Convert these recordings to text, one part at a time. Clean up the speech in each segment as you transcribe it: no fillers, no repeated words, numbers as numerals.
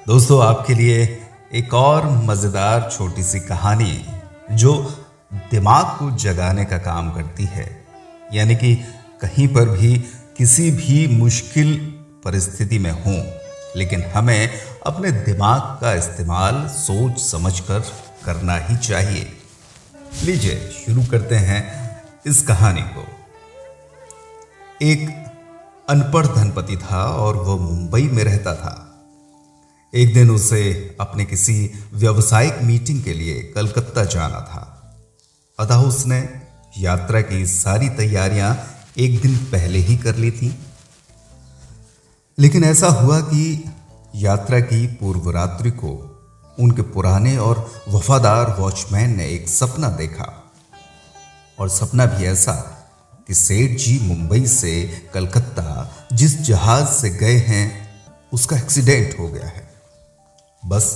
दोस्तों, आपके लिए एक और मज़ेदार छोटी सी कहानी जो दिमाग को जगाने का काम करती है। यानी कि कहीं पर भी किसी भी मुश्किल परिस्थिति में हों, लेकिन हमें अपने दिमाग का इस्तेमाल सोच समझकर करना ही चाहिए। लीजिए शुरू करते हैं इस कहानी को। एक अनपढ़ धनपति था और वह मुंबई में रहता था। एक दिन उसे अपने किसी व्यावसायिक मीटिंग के लिए कलकत्ता जाना था। अतः उसने यात्रा की सारी तैयारियां एक दिन पहले ही कर ली थी। लेकिन ऐसा हुआ कि यात्रा की पूर्व रात्रि को उनके पुराने और वफादार वॉचमैन ने एक सपना देखा। और सपना भी ऐसा कि सेठ जी मुंबई से कलकत्ता जिस जहाज से गए हैं उसका एक्सीडेंट हो गया है। बस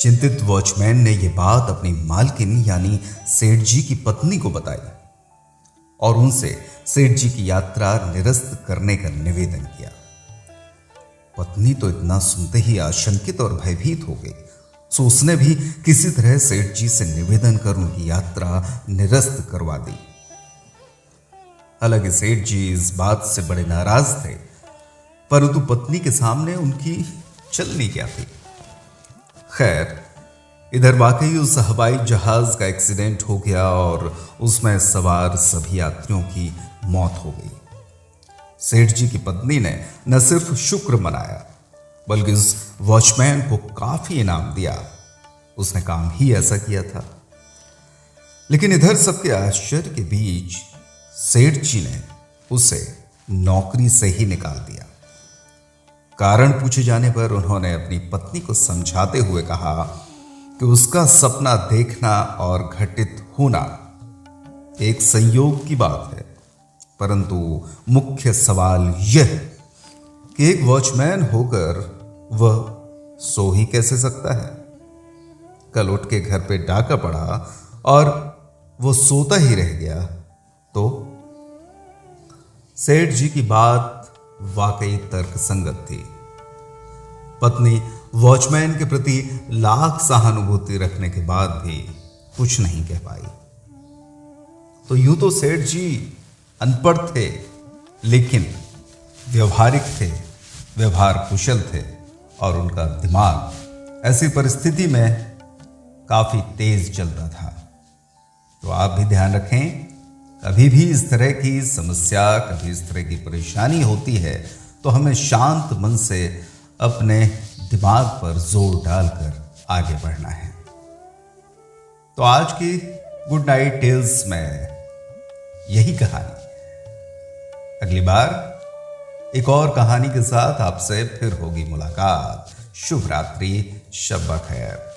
चिंतित वॉचमैन ने यह बात अपनी मालकिन यानी सेठ जी की पत्नी को बताई और उनसे सेठ जी की यात्रा निरस्त करने का निवेदन किया। पत्नी तो इतना सुनते ही आशंकित और भयभीत हो गई, सो उसने भी किसी तरह सेठ जी से निवेदन कर उनकी यात्रा निरस्त करवा दी। हालांकि सेठ जी इस बात से बड़े नाराज थे, परंतु पत्नी के सामने उनकी चलनी क्या थी। खैर, इधर वाकई उस हवाई जहाज का एक्सीडेंट हो गया और उसमें सवार सभी यात्रियों की मौत हो गई। सेठ जी की पत्नी ने न सिर्फ शुक्र मनाया बल्कि उस वॉचमैन को काफी इनाम दिया। उसने काम ही ऐसा किया था। लेकिन इधर सबके आश्चर्य के बीच सेठ जी ने उसे नौकरी से ही निकाल दिया। कारण पूछे जाने पर उन्होंने अपनी पत्नी को समझाते हुए कहा कि उसका सपना देखना और घटित होना एक संयोग की बात है, परंतु मुख्य सवाल यह कि एक वॉचमैन होकर वह सो ही कैसे सकता है। कल उठ के घर पे डाका पड़ा और वो सोता ही रह गया तो। सेठ जी की बात वाकई तर्कसंगत थी। पत्नी वॉचमैन के प्रति लाख सहानुभूति रखने के बाद भी कुछ नहीं कह पाई। तो यूं तो सेठ जी अनपढ़ थे, लेकिन व्यवहारिक थे, व्यवहार कुशल थे और उनका दिमाग ऐसी परिस्थिति में काफी तेज चलता था। तो आप भी ध्यान रखें, कभी भी इस तरह की समस्या, कभी इस तरह की परेशानी होती है तो हमें शांत मन से अपने दिमाग पर जोर डालकर आगे बढ़ना है। तो आज की गुड नाइट टेल्स में यही कहानी। अगली बार एक और कहानी के साथ आपसे फिर होगी मुलाकात। शुभ रात्रि, शब बखैर।